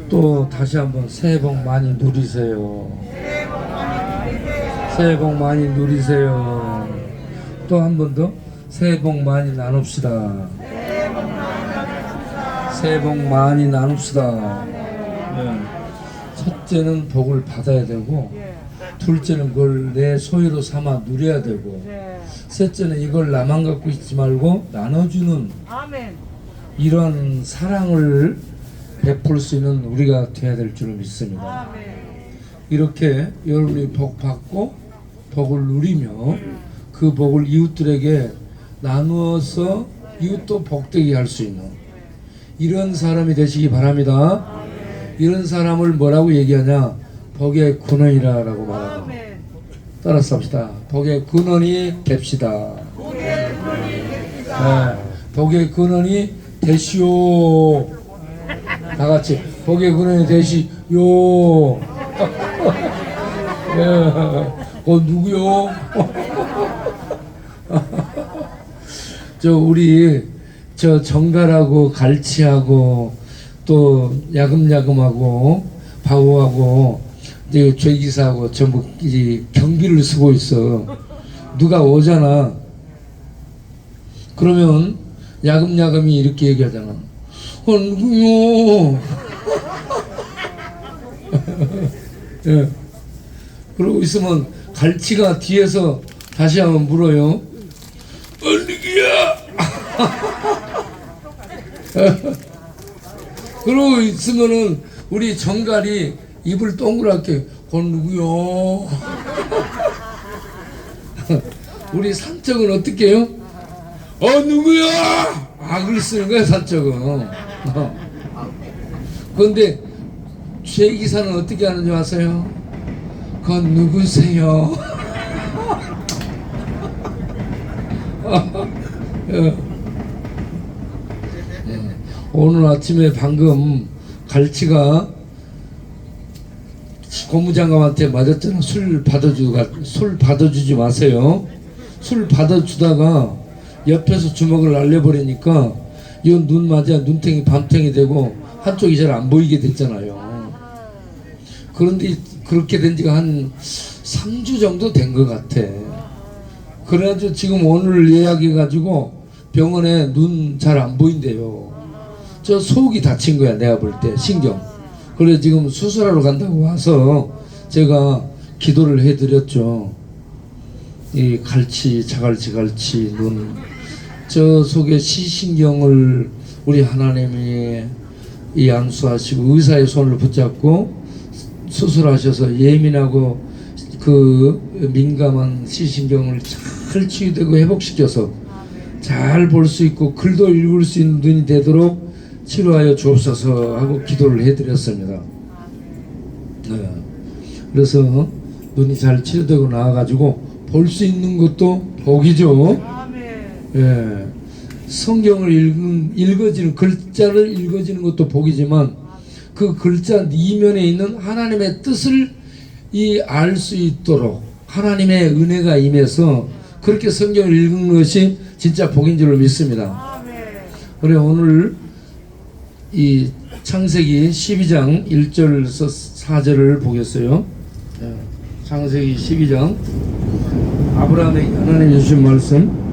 또 다시 한번 새해 복 많이 누리세요. 새해 복 많이 누리세요. 또 한 번 더 새해 복 많이 나눕시다. 새해 복 많이 나눕시다. 네. 첫째는 복을 받아야 되고, 둘째는 그걸 내 소유로 삼아 누려야 되고, 셋째는 이걸 나만 갖고 있지 말고 나눠주는 이런 사랑을 베풀 수 있는 우리가 되어야 될 줄을 믿습니다. 이렇게 여러분이 복 받고 복을 누리며 그 복을 이웃들에게 나누어서 이웃도 복되게 할 수 있는 이런 사람이 되시기 바랍니다. 이런 사람을 뭐라고 얘기하냐? 복의 근원이라고 말합니다. 따라서 합시다. 복의 근원이 됩시다. 네, 복의 근원이 되시오. 다 같이 복의 근원이 되시요. 누구요? 우리 정갈하고 갈치하고 또 야금야금하고 바오하고 이제 죄기사하고 전부 이제 경비를 쓰고 있어. 누가 오잖아. 그러면 야금야금이 이렇게 얘기하잖아. 누구요? 예. 그러고 있으면 갈치가 뒤에서 다시 한번 물어요. 누구야? 그러고 있으면은 우리 정갈이 입을 동그랗게 누구요? 우리 산적은 어떻게 해요? 누구야? 악을 쓰는 거야 산적은. 그런데 죄기사는 어떻게 하는지 아세요? 그건 누구세요? 오늘 아침에 방금 갈치가 고무장갑한테 맞았잖아. 술 받아주지 마세요. 술 받아주다가 옆에서 주먹을 날려버리니까 이 눈 맞아 눈탱이 밤탱이 되고 한쪽이 잘 안 보이게 됐잖아요. 그런데 그렇게 된 지가 한 3주 정도 된 것 같아. 그래가지고 지금 오늘 예약해가지고 병원에 눈 잘 안 보인대요. 저 속이 다친 거야, 내가 볼 때. 신경. 그래 지금 수술하러 간다고 와서 제가 기도를 해드렸죠. 이 갈치, 자갈치 눈, 저 속에 시신경을 우리 하나님이 이 안수하시고 의사의 손을 붙잡고 수술하셔서 예민하고 그 민감한 시신경을 잘 치유되고 회복시켜서 잘 볼 수 있고 글도 읽을 수 있는 눈이 되도록 치료하여 주옵소서 하고 기도를 해드렸습니다. 네. 그래서 눈이 잘 치료되고 나와가지고 볼 수 있는 것도 복이죠. 예. 성경을 읽어지는 글자를 읽어지는 것도 복이지만 그 글자 이면에 있는 하나님의 뜻을 알 수 있도록 하나님의 은혜가 임해서 그렇게 성경을 읽는 것이 진짜 복인 줄로 믿습니다. 그래 오늘 이 창세기 12장 1절에서 4절을 보겠어요. 창세기 12장 아브라함에게 하나님이 주신 말씀.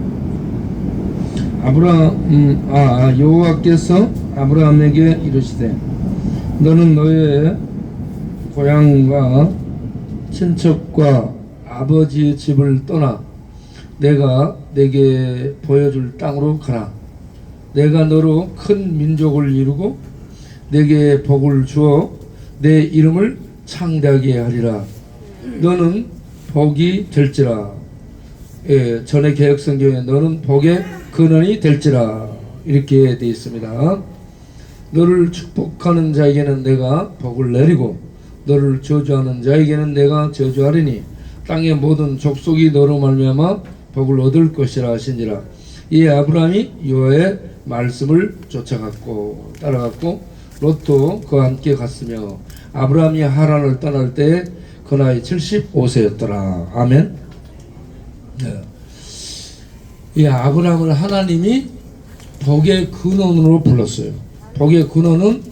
여호와께서 아브라함에게 이르시되 너는 너의 고향과 친척과 아버지의 집을 떠나 내가 내게 보여줄 땅으로 가라. 내가 너로 큰 민족을 이루고 내게 복을 주어 내 이름을 창대하게 하리라. 너는 복이 될지라. 예, 전에 개혁성경에 너는 복의 근원이 될지라 이렇게 되어 있습니다. 너를 축복하는 자에게는 내가 복을 내리고 너를 저주하는 자에게는 내가 저주하리니 땅의 모든 족속이 너로 말미암아 복을 얻을 것이라 하시니라. 이 아브라함이 여호와의 말씀을 쫓아갔고 따라갔고 롯도 그와 함께 갔으며 아브라함이 하란을 떠날 때 그 나이 75세였더라. 아멘. 네. 이 아브라함을 하나님이 복의 근원으로 불렀어요. 복의 근원은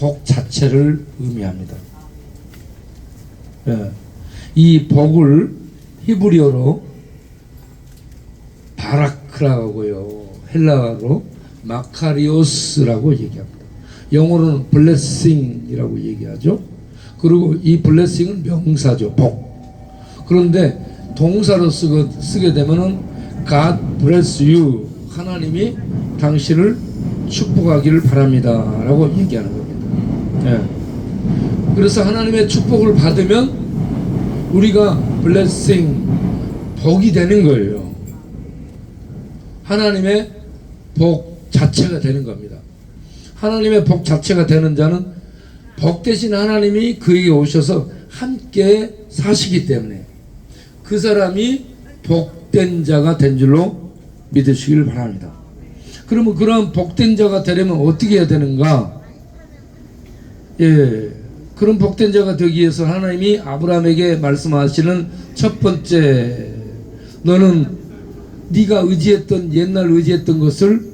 복 자체를 의미합니다. 예. 이 복을 히브리어로 바라크라고요. 헬라어로 마카리오스라고 얘기합니다. 영어로는 블레싱이라고 얘기하죠. 그리고 이 블레싱은 명사죠. 복. 그런데 동사로 쓰게 되면은 God bless you. 하나님이 당신을 축복하기를 바랍니다. 라고 얘기하는 겁니다. 예. 그래서 하나님의 축복을 받으면 우리가 블레싱, 복이 되는 거예요. 하나님의 복 자체가 되는 겁니다. 하나님의 복 자체가 되는 자는 복 대신 하나님이 그에게 오셔서 함께 사시기 때문에 그 사람이 복된 자가 된 줄로 믿으시길 바랍니다. 그러면 그런 복된 자가 되려면 어떻게 해야 되는가? 예, 그런 복된 자가 되기 위해서 하나님이 아브라함에게 말씀하시는 첫 번째, 너는 네가 의지했던, 옛날 의지했던 것을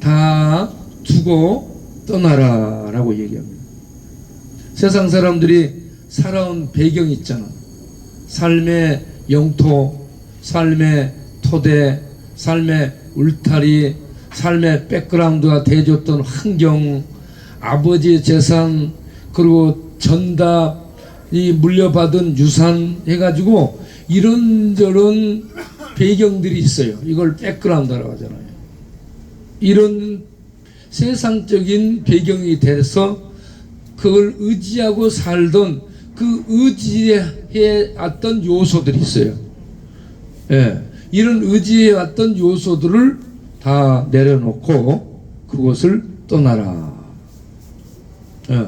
다 두고 떠나라 라고 얘기합니다. 세상 사람들이 살아온 배경이 있잖아. 삶의 영토, 삶의 토대, 삶의 울타리, 삶의 백그라운드가 돼줬던 환경, 아버지의 재산, 그리고 전답, 이 물려받은 유산 해가지고 이런저런 배경들이 있어요. 이걸 백그라운드라고 하잖아요. 이런 세상적인 배경이 돼서 그걸 의지하고 살던 그 의지해왔던 요소들이 있어요. 예, 이런 의지해왔던 요소들을 다 내려놓고 그것을 떠나라. 예.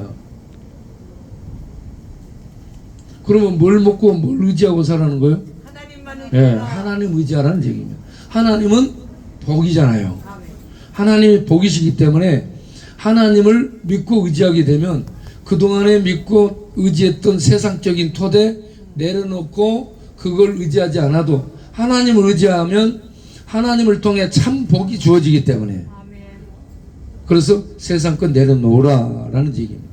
그러면 뭘 먹고 뭘 의지하고 살아는 거예요? 하나님만을 예, 하나님 의지하라는 얘기입니다. 하나님은 복이잖아요. 하나님이 복이시기 때문에 하나님을 믿고 의지하게 되면 그동안에 믿고 의지했던 세상적인 토대 내려놓고 그걸 의지하지 않아도 하나님을 의지하면 하나님을 통해 참 복이 주어지기 때문에 그래서 세상 것 내려놓으라라는 얘기입니다.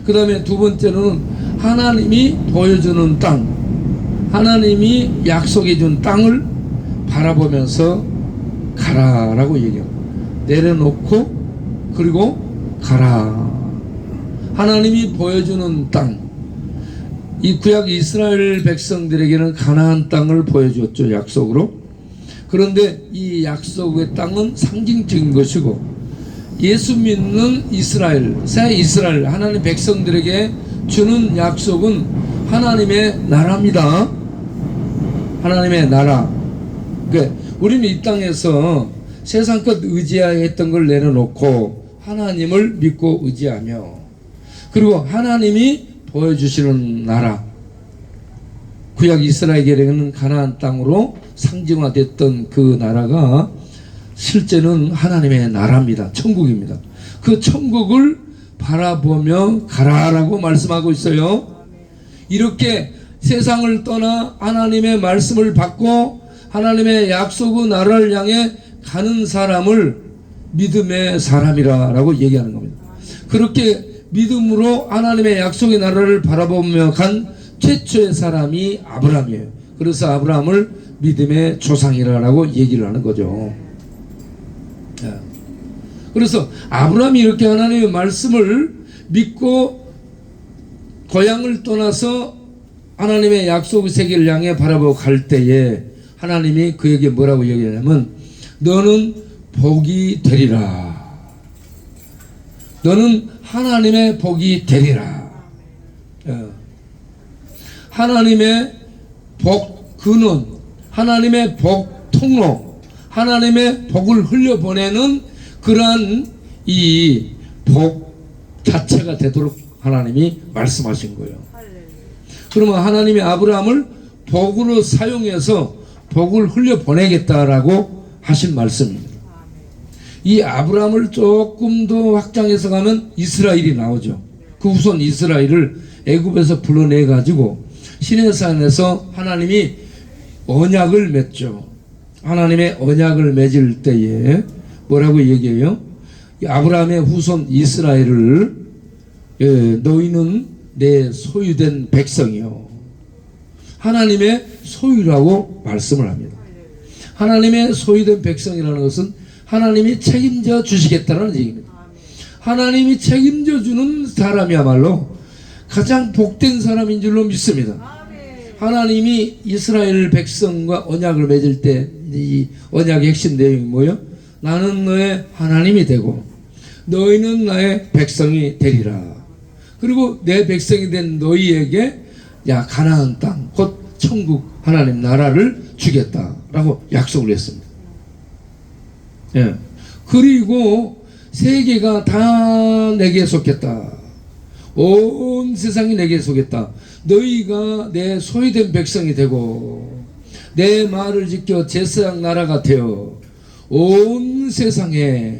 그 다음에 두 번째는 하나님이 보여주는 땅, 하나님이 약속해 준 땅을 바라보면서 가라라고 얘기합니다. 내려놓고 그리고 가라. 하나님이 보여주는 땅, 이 구약 이스라엘 백성들에게는 가나안 땅을 보여주었죠. 약속으로. 그런데 이 약속의 땅은 상징적인 것이고 예수 믿는 이스라엘, 새 이스라엘, 하나님 백성들에게 주는 약속은 하나님의 나라입니다. 하나님의 나라. 그러니까 우리는 이 땅에서 세상 것 의지했던 걸 내려놓고 하나님을 믿고 의지하며 그리고 하나님이 보여주시는 나라, 구약 이스라엘에게는 가나안 땅으로 상징화됐던 그 나라가 실제는 하나님의 나라입니다. 천국입니다. 그 천국을 바라보며 가라라고 말씀하고 있어요. 이렇게 세상을 떠나 하나님의 말씀을 받고 하나님의 약속의 나라를 향해 가는 사람을 믿음의 사람이라고 얘기하는 겁니다. 그렇게 믿음으로 하나님의 약속의 나라를 바라보며 간 최초의 사람이 아브라함이에요. 그래서 아브라함을 믿음의 조상이라고 얘기를 하는 거죠. 그래서 아브라함이 이렇게 하나님의 말씀을 믿고 고향을 떠나서 하나님의 약속의 세계를 향해 바라보고 갈 때에 하나님이 그에게 뭐라고 얘기하냐면 너는 복이 되리라. 너는 하나님의 복이 되리라. 하나님의 복 근원, 하나님의 복 통로, 하나님의 복을 흘려보내는 그러한 이 복 자체가 되도록 하나님이 말씀하신 거예요. 그러면 하나님이 아브라함을 복으로 사용해서 복을 흘려보내겠다라고 하신 말씀입니다. 이 아브라함을 조금 더 확장해서 가면 이스라엘이 나오죠. 그 후손 이스라엘을 애굽에서 불러내 가지고 시내산에서 하나님이 언약을 맺죠. 하나님의 언약을 맺을 때에 뭐라고 얘기해요? 아브라함의 후손 이스라엘을 너희는 내 소유된 백성이요. 하나님의 소유라고 말씀을 합니다. 하나님의 소유된 백성이라는 것은 하나님이 책임져 주시겠다는 얘기입니다. 하나님이 책임져 주는 사람이야말로 가장 복된 사람인 줄로 믿습니다. 하나님이 이스라엘 백성과 언약을 맺을 때 이 언약의 핵심 내용이 뭐예요? 나는 너의 하나님이 되고 너희는 나의 백성이 되리라. 그리고 내 백성이 된 너희에게 가나안 땅 곧 천국 하나님 나라를 주겠다라고 약속을 했습니다. 예. 그리고 세계가 다 내게 속겠다. 온 세상이 내게 속겠다. 너희가 내 소유된 백성이 되고 내 말을 지켜 제사장 나라가 되어 온 세상에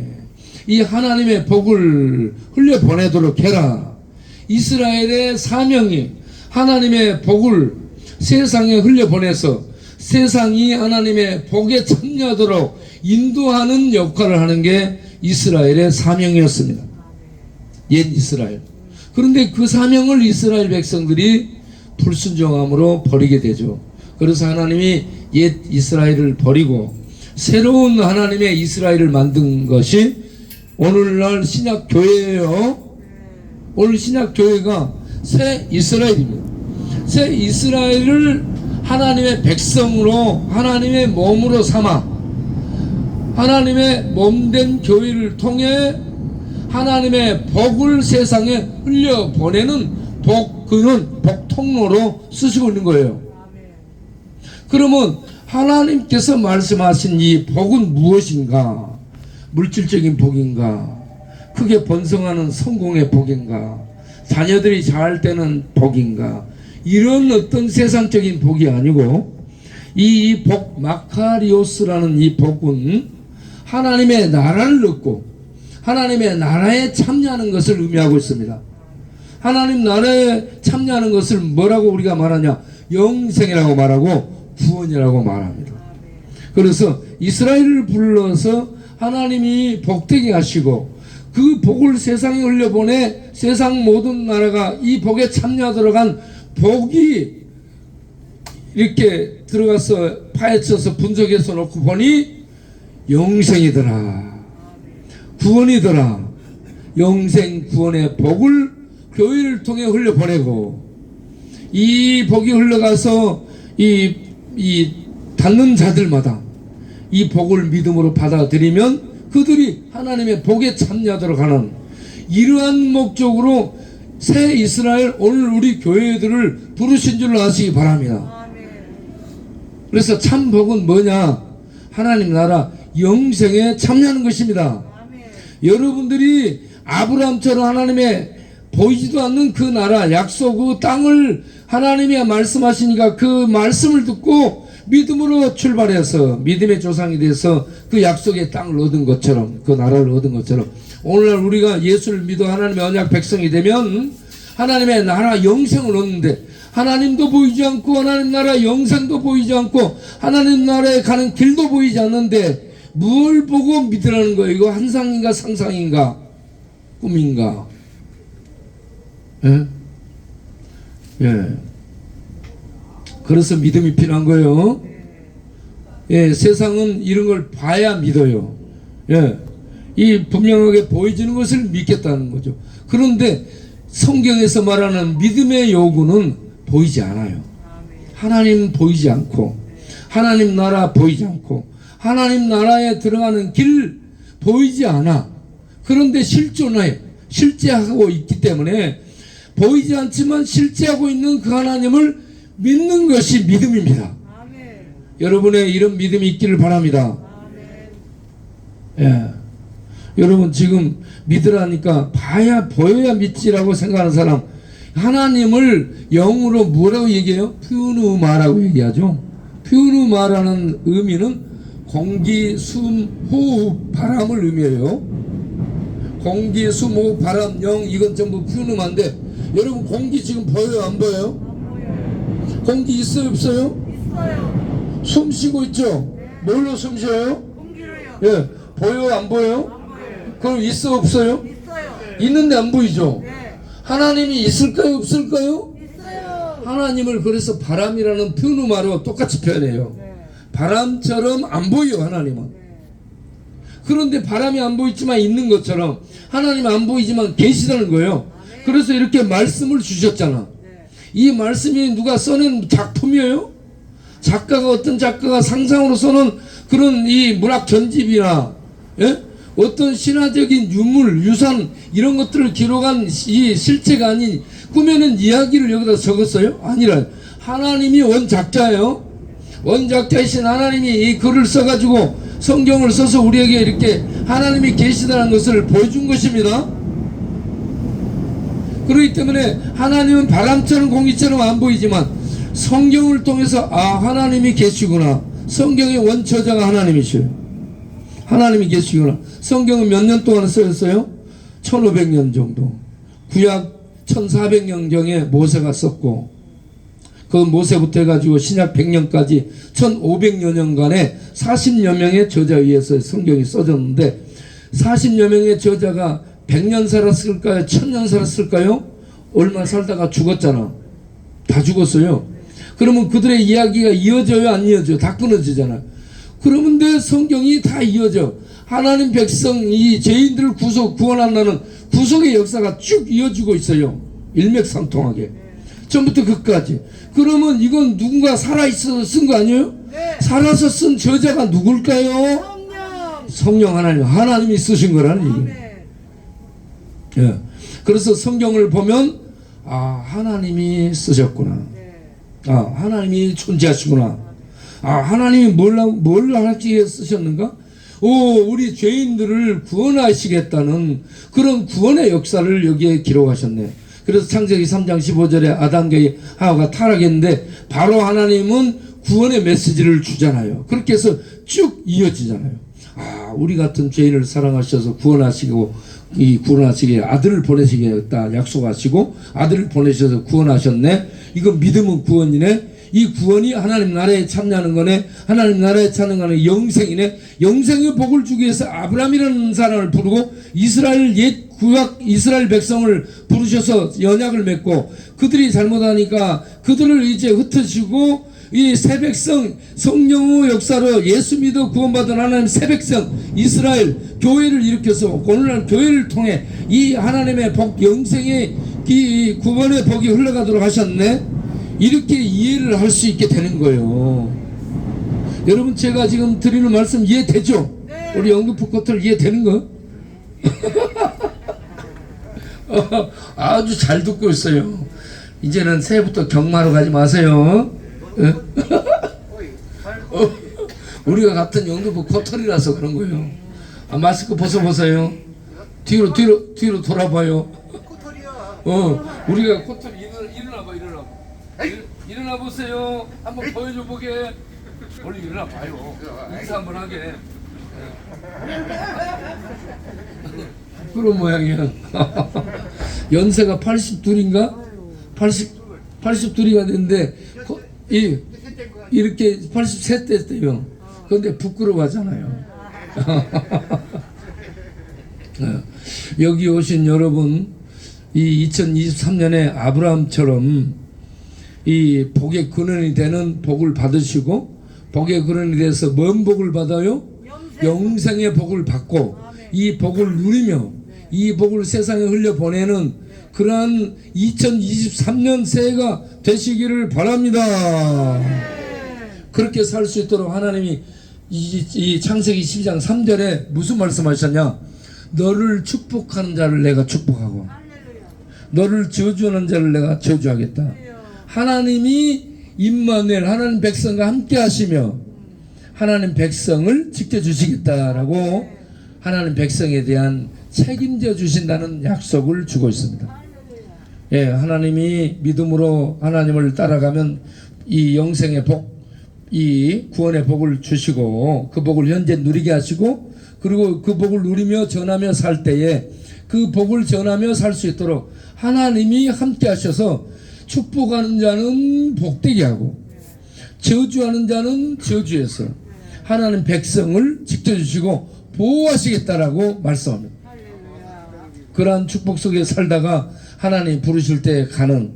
이 하나님의 복을 흘려보내도록 해라. 이스라엘의 사명이 하나님의 복을 세상에 흘려보내서 세상이 하나님의 복에 참여하도록 인도하는 역할을 하는 게 이스라엘의 사명이었습니다. 옛 이스라엘. 그런데 그 사명을 이스라엘 백성들이 불순종함으로 버리게 되죠. 그래서 하나님이 옛 이스라엘을 버리고 새로운 하나님의 이스라엘을 만든 것이 오늘날 신약 교회예요. 오늘 신약 교회가 새 이스라엘입니다. 새 이스라엘을 하나님의 백성으로 하나님의 몸으로 삼아 하나님의 몸된 교회를 통해 하나님의 복을 세상에 흘려보내는 그는 복통로로 쓰시고 있는 거예요. 그러면 하나님께서 말씀하신 이 복은 무엇인가? 물질적인 복인가? 크게 번성하는 성공의 복인가? 자녀들이 잘 되는 복인가? 이런 어떤 세상적인 복이 아니고 이 복 마카리오스라는 이 복은 하나님의 나라를 얻고 하나님의 나라에 참여하는 것을 의미하고 있습니다. 하나님 나라에 참여하는 것을 뭐라고 우리가 말하냐? 영생이라고 말하고 구원이라고 말합니다. 그래서 이스라엘을 불러서 하나님이 복되게 하시고 그 복을 세상에 흘려보내 세상 모든 나라가 이 복에 참여하도록 한 복이 이렇게 들어가서 파헤쳐서 분석해서 놓고 보니 영생이더라, 구원이더라. 영생 구원의 복을 교회를 통해 흘려보내고 이 복이 흘러가서 이 닿는 자들마다 이 복을 믿음으로 받아들이면 그들이 하나님의 복에 참여하도록 하는 이러한 목적으로 새 이스라엘 오늘 우리 교회들을 부르신 줄로 아시기 바랍니다. 그래서 참 복은 뭐냐? 하나님 나라 영생에 참여하는 것입니다. 여러분들이 아브라함처럼 하나님의 보이지도 않는 그 나라 약속 그 땅을 하나님이 말씀하시니까 그 말씀을 듣고 믿음으로 출발해서 믿음의 조상이 돼서 그 약속의 땅을 얻은 것처럼 그 나라를 얻은 것처럼 오늘날 우리가 예수를 믿어 하나님의 언약 백성이 되면 하나님의 나라 영생을 얻는데 하나님도 보이지 않고 하나님 나라 영생도 보이지 않고 하나님 나라에 가는 길도 보이지 않는데 뭘 보고 믿으라는 거예요? 이거 환상인가 상상인가 꿈인가? 예? 예. 그래서 믿음이 필요한 거예요. 예, 세상은 이런 걸 봐야 믿어요. 예. 이 분명하게 보여지는 것을 믿겠다는 거죠. 그런데 성경에서 말하는 믿음의 요구는 보이지 않아요. 하나님 보이지 않고 하나님 나라 보이지 않고 하나님 나라에 들어가는 길 보이지 않아. 그런데 실제하고 있기 때문에 보이지 않지만 실제하고 있는 그 하나님을 믿는 것이 믿음입니다. 아멘. 여러분의 이런 믿음이 있기를 바랍니다. 예. 여러분 지금 믿으라니까 보여야 믿지라고 생각하는 사람 하나님을 영어로 뭐라고 얘기해요? 퓨누마라고 얘기하죠. 퓨누마라는 의미는 공기, 숨, 호흡, 바람을 의미해요. 공기, 숨, 호흡, 바람, 영 이건 전부 퓨누마인데 여러분 공기 지금 보여요? 안 보여요? 안 보여요. 공기 있어요? 없어요? 있어요. 숨 쉬고 있죠? 네. 뭘로 숨 쉬어요? 공기로요. 예. 보여요? 안 보여요? 안 보여요. 그럼 있어 없어요? 있어요. 있는데 안 보이죠? 네. 하나님이 있을까요 없을까요? 있어요. 하나님을 그래서 바람이라는 표현으로 똑같이 표현해요. 네. 바람처럼 안 보여 하나님은. 네. 그런데 바람이 안 보이지만 있는 것처럼 하나님은 안 보이지만 계시다는 거예요. 그래서 이렇게 말씀을 주셨잖아. 네. 이 말씀이 누가 써낸 작품이에요? 작가가 어떤 작가가 상상으로 써놓은 그런 이 문학 전집이나 예? 어떤 신화적인 유물, 유산 이런 것들을 기록한 이 실체가 아닌 꾸며낸 이야기를 여기다 적었어요? 아니라 하나님이 원작자예요. 원작자이신 하나님이 이 글을 써가지고 성경을 써서 우리에게 이렇게 하나님이 계시다는 것을 보여준 것입니다. 그렇기 때문에 하나님은 바람처럼 공기처럼 안 보이지만 성경을 통해서 하나님이 계시구나. 성경의 원저자가 하나님이셔요. 하나님이 계시구나. 성경은 몇 년 동안 쓰였어요? 1500년 정도. 구약 1400년경에 모세가 썼고 그 모세부터 해가지고 신약 100년까지 1500여 년간에 40여 명의 저자에 의해서 성경이 써졌는데 40여 명의 저자가 100년 살았을까요? 1000년 살았을까요? 얼마 살다가 죽었잖아. 다 죽었어요. 그러면 그들의 이야기가 이어져요? 안 이어져요? 다 끊어지잖아. 그러는데 성경이 다 이어져. 하나님 백성 이 죄인들을 구원한다는 구속의 역사가 쭉 이어지고 있어요. 일맥상통하게. 처음부터 끝까지. 그러면 이건 누군가 살아있어서 쓴 거 아니에요? 네. 살아서 쓴 저자가 누굴까요? 성령. 성령 하나님이 쓰신 거라는 얘기예요. 예. 그래서 성경을 보면 하나님이 쓰셨구나. 네. 하나님이 존재하시구나. 하나님이 뭘 하기 위해 쓰셨는가? 우리 죄인들을 구원하시겠다는 그런 구원의 역사를 여기에 기록하셨네. 그래서 창세기 3장 15절에 아담과 하와가 타락했는데 바로 하나님은 구원의 메시지를 주잖아요. 그렇게 해서 쭉 이어지잖아요. 우리 같은 죄인을 사랑하셔서 구원하시기에 아들을 보내시겠다 약속하시고 아들을 보내셔서 구원하셨네. 이거 믿음은 구원이네. 이 구원이 하나님 나라에 참여하는 거네. 하나님 나라에 참여하는 거는 영생이네. 영생의 복을 주기 위해서 아브라함이라는 사람을 부르고 이스라엘 옛 구약 이스라엘 백성을 부르셔서 언약을 맺고 그들이 잘못하니까 그들을 이제 흩으시고 이 새 백성 성령의 역사로 예수 믿어 구원받은 하나님 새 백성 이스라엘 교회를 일으켜서 오늘날 교회를 통해 이 하나님의 복 영생의 이 구원의 복이 흘러가도록 하셨네. 이렇게 이해를 할 수 있게 되는 거예요. 여러분 제가 지금 드리는 말씀 이해되죠? 네. 우리 영등포 코트를 이해되는 거? 아주 잘 듣고 있어요. 이제는 새해부터 경마로 가지 마세요. 우리가 같은 영등포 코털이라서 그런 거예요. 마스크 벗어보세요. 뒤로 돌아봐요. 우리가 코털 일어나봐. 일어나 보세요. 한번 보여줘 보게. 얼른 일어나 봐요. 인사 한번 하게. 그런 모양이야. 연세가 82인가? 82가 됐는데 이렇게 83 됐대요. 그런데 부끄러워하잖아요. 여기 오신 여러분, 이 2023년에 아브라함처럼 이 복의 근원이 되는 복을 받으시고 복의 근원이 돼서 뭔 복을 받아요? 영생의 복을 받고 이 복을 누리며 이 복을 세상에 흘려보내는 그러한 2023년 새해가 되시기를 바랍니다. 그렇게 살 수 있도록 하나님이 이 창세기 12장 3절에 무슨 말씀하셨냐? 너를 축복하는 자를 내가 축복하고 너를 저주하는 자를 내가 저주하겠다. 하나님이 임마누엘 하나님 백성과 함께 하시며 하나님 백성을 지켜주시겠다라고 하나님 백성에 대한 책임져 주신다는 약속을 주고 있습니다. 예, 하나님이 믿음으로 하나님을 따라가면 이 영생의 복, 이 구원의 복을 주시고 그 복을 현재 누리게 하시고 그리고 그 복을 누리며 전하며 살 때에 그 복을 전하며 살 수 있도록 하나님이 함께 하셔서 축복하는 자는 복되게 하고 저주하는 자는 저주해서 하나님 백성을 지켜주시고 보호하시겠다라고 말씀합니다. 그러한 축복 속에 살다가 하나님 부르실 때 가는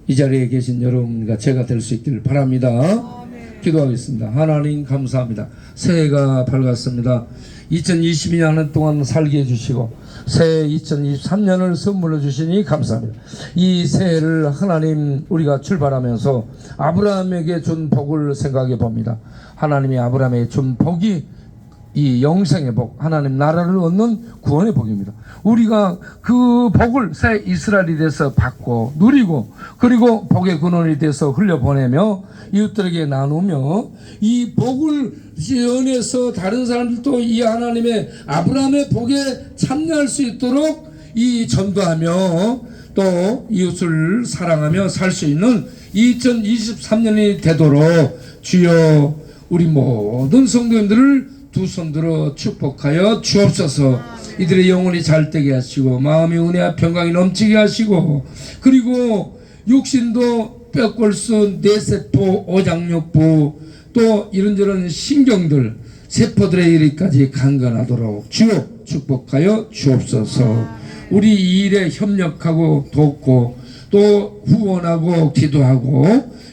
이 자리에 계신 여러분과 제가 될 수 있기를 바랍니다. 기도하겠습니다. 하나님 감사합니다. 새해가 밝았습니다. 2022년 동안 살게 해주시고 새해 2023년을 선물로 주시니 감사합니다. 이 새해를 하나님 우리가 출발하면서 아브라함에게 준 복을 생각해 봅니다. 하나님이 아브라함에게 준 복이 이 영생의 복, 하나님 나라를 얻는 구원의 복입니다. 우리가 그 복을 새 이스라엘이 돼서 받고 누리고 그리고 복의 근원이 돼서 흘려보내며 이웃들에게 나누며 이 복을 연해서 다른 사람들도 이 하나님의 아브라함의 복에 참여할 수 있도록 이 전도하며 또 이웃을 사랑하며 살 수 있는 2023년이 되도록 주여 우리 모든 성도님들을 두 손 들어 축복하여 주옵소서. 이들의 영혼이 잘되게 하시고 마음의 은혜와 평강이 넘치게 하시고 그리고 육신도 뼈골수 뇌세포 오장육부 또 이런저런 신경들 세포들의 일까지 강건하도록 주여 축복하여 주옵소서. 우리 이 일에 협력하고 돕고 또 후원하고 기도하고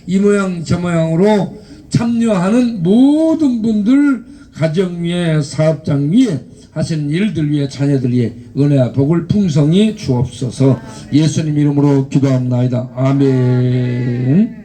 이 모양 저 모양으로 참여하는 모든 분들 가정 위에 사업장 위에 하시는 일들 위에 자녀들 위에 은혜와 복을 풍성히 주옵소서. 예수님 이름으로 기도합니다. 아멘.